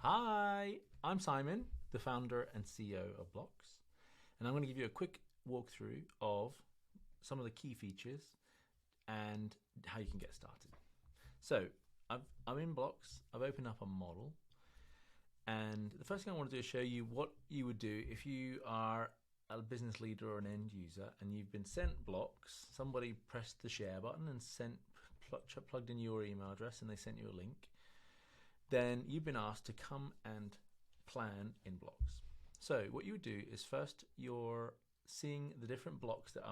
Hi, I'm Simon, the founder and CEO of Blox, and I'm going to give you a quick walkthrough of some of the key features and how you can get started. So I'm in Blox, I've opened up a model, and the first thing I want to do is show you what you would do if you are a business leader or an end user and you've been sent Blox. Somebody pressed the share button and plugged in your email address and they sent you a link. Then you've been asked to come and plan in Blox. So what you would do is first you're seeing the different blocks that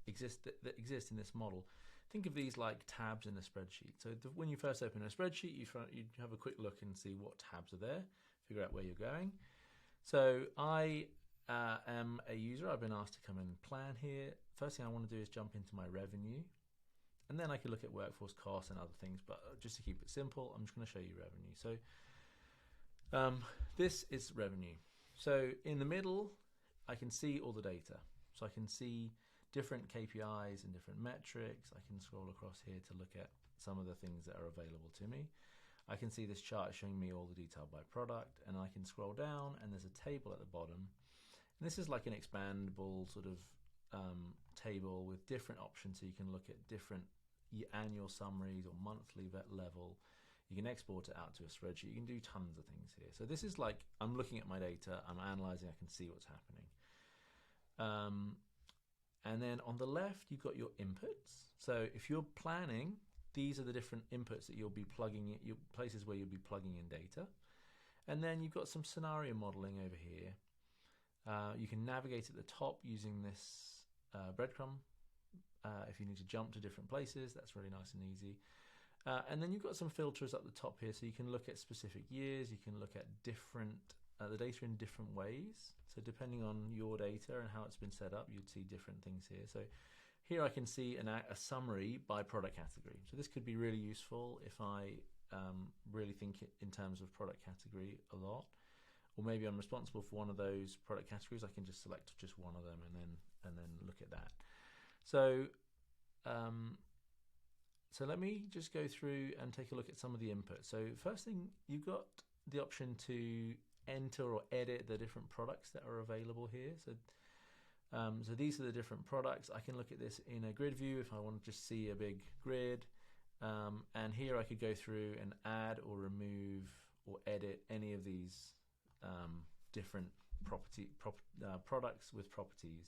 exist in this model. Think of these like tabs in a spreadsheet. So when you first open a spreadsheet, you have a quick look and see what tabs are there, figure out where you're going. So I am a user. I've been asked to come and plan here. First thing I want to do is jump into my revenue. And then I could look at workforce costs and other things, but just to keep it simple, I'm just going to show you revenue. So this is revenue. So in the middle, I can see all the data. So I can see different KPIs and different metrics. I can scroll across here to look at some of the things that are available to me. I can see this chart showing me all the detail by product, and I can scroll down and there's a table at the bottom. And this is like an expandable sort of table with different options, so you can look at different annual summaries or monthly level. You can export it out to a spreadsheet. You can do tons of things here. So this is like I'm looking at my data, I'm analyzing, I can see what's happening. And then on the left, you've got your inputs. So if you're planning, these are the different inputs that you'll be plugging in, places where you'll be plugging in data. And then you've got some scenario modeling over here. You can navigate at the top using this breadcrumb. If you need to jump to different places, that's really nice and easy. And then you've got some filters up the top here, so you can look at specific years, you can look at different the data in different ways. So depending on your data and how it's been set up, you'd see different things here. So here I can see a summary by product category. So this could be really useful if I really think in terms of product category a lot. Or maybe I'm responsible for one of those product categories. I can just select just one of them and then look at that. So so let me just go through and take a look at some of the inputs. So first thing, you've got the option to enter or edit the different products that are available here. So so these are the different products. I can look at this in a grid view if I want to just see a big grid. And here I could go through and add or remove or edit any of these different products with properties.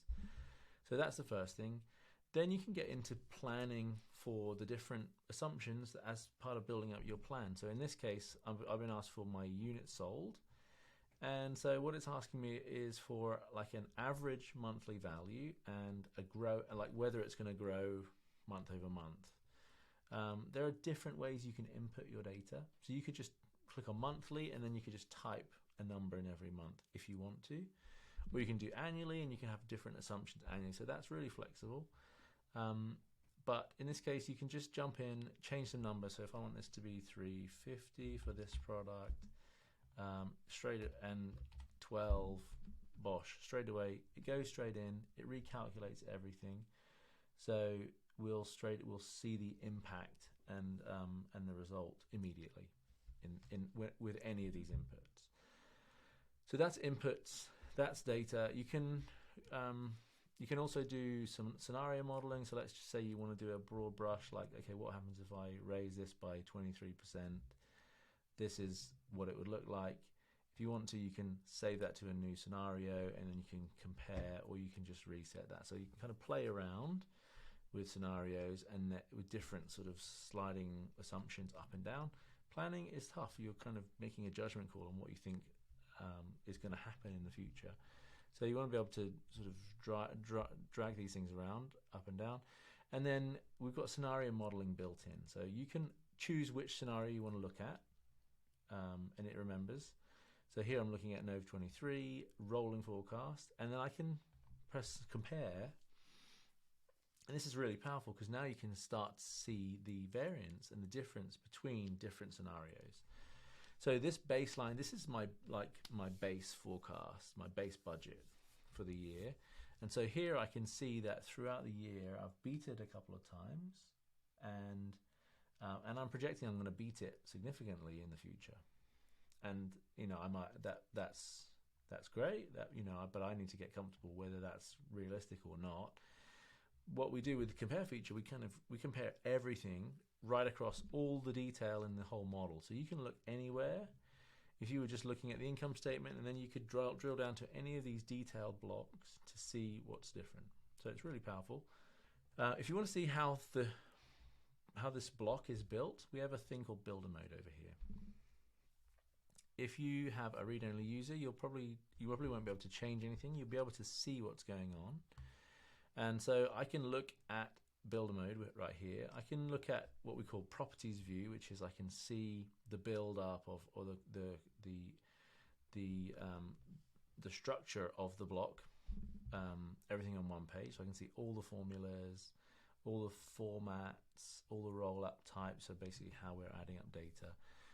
So that's the first thing. Then you can get into planning for the different assumptions as part of building up your plan. So in this case, I've been asked for my units sold. And so what it's asking me is for like an average monthly value and like whether it's going to grow month over month. There are different ways you can input your data. So you could just click on monthly and then you could just type a number in every month if you want to. Or you can do annually and you can have different assumptions annually. So that's really flexible. But in this case, you can just jump in, change the number. So if I want this to be 350 for this product, straight and 12, bosh, straight away, it goes straight in, it recalculates everything. So we'll see the impact and the result immediately with any of these inputs. So that's inputs, that's data. You can also do some scenario modeling. So let's just say you want to do a broad brush, like, okay, what happens if I raise this by 23%? This is what it would look like. If you want to, you can save that to a new scenario and then you can compare, or you can just reset that. So you can kind of play around with scenarios and with different sort of sliding assumptions up and down. Planning is tough. You're kind of making a judgment call on what you think is going to happen in the future. So you want to be able to sort of drag these things around up and down. And then we've got scenario modeling built in. So you can choose which scenario you want to look at, and it remembers. So here I'm looking at Nov 23, rolling forecast, and then I can press compare. And this is really powerful because now you can start to see the variance and the difference between different scenarios. So this baseline, this is my base forecast, my base budget for the year. And so here I can see that throughout the year I've beat it a couple of times, and I'm projecting I'm going to beat it significantly in the future. and I might that's great, but I need to get comfortable whether that's realistic or not. What we do with the compare feature, we compare everything right across all the detail in the whole model. So you can look anywhere. If you were just looking at the income statement, and then you could drill down to any of these detailed blocks to see what's different. So it's really powerful. If you want to see how this block is built, we have a thing called builder mode over here. If you have a read-only user, you probably won't be able to change anything. You'll be able to see what's going on. And so I can look at builder mode right here. I can look at what we call properties view, which is I can see the build up of, or the structure of the block, everything on one page. So I can see all the formulas, all the formats, all the roll-up types, so basically how we're adding up data.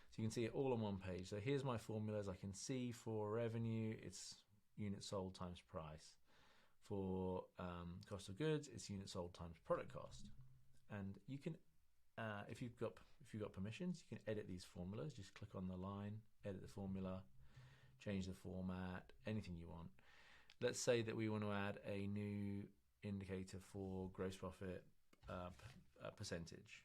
So you can see it all on one page. So here's my formulas. I can see for revenue, it's unit sold times price. For cost of goods, it's unit sold times product cost. And you can, if you've got permissions, you can edit these formulas. Just click on the line, edit the formula, change the format, anything you want. Let's say that we want to add a new indicator for gross profit percentage.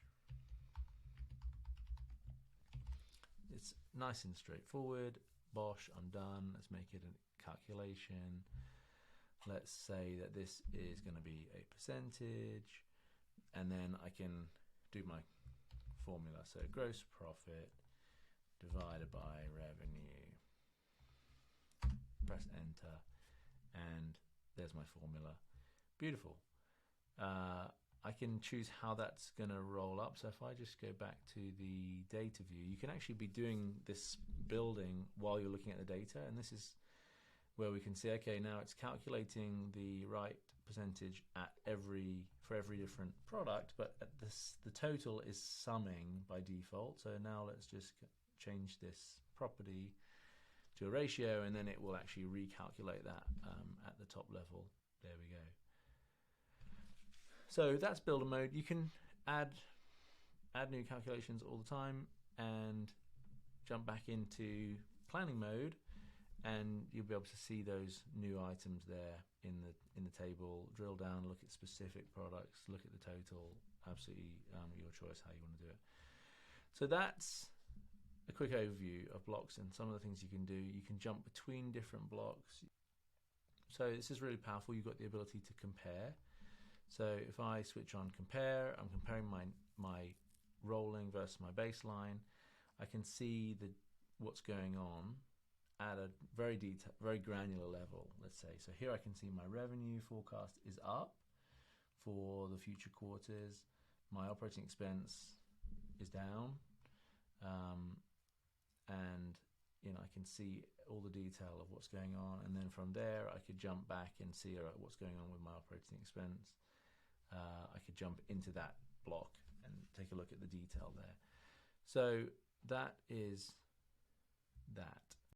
It's nice and straightforward. Bosh, I'm done. Let's make it a calculation. Let's say that this is going to be a percentage, and then I can do my formula. So gross profit divided by revenue. Press enter, and there's my formula. Beautiful. I can choose how that's going to roll up. So if I just go back to the data view, you can actually be doing this building while you're looking at the data, and this is where we can see, okay, now it's calculating the right percentage for every different product, but at the total is summing by default. So now let's just change this property to a ratio, and then it will actually recalculate that at the top level. There we go. So that's builder mode. You can add new calculations all the time and jump back into planning mode, and you'll be able to see those new items there in the table. Drill down, look at specific products, look at the total. Absolutely your choice how you want to do it. So that's a quick overview of blocks and some of the things you can do. You can jump between different blocks. So this is really powerful. You've got the ability to compare. So if I switch on compare, I'm comparing my rolling versus my baseline. I can see what's going on at a very granular level, let's say. So here I can see my revenue forecast is up for the future quarters. My operating expense is down. And I can see all the detail of what's going on, and then from there I could jump back and see what's going on with my operating expense. I could jump into that block and take a look at the detail there. So that is that.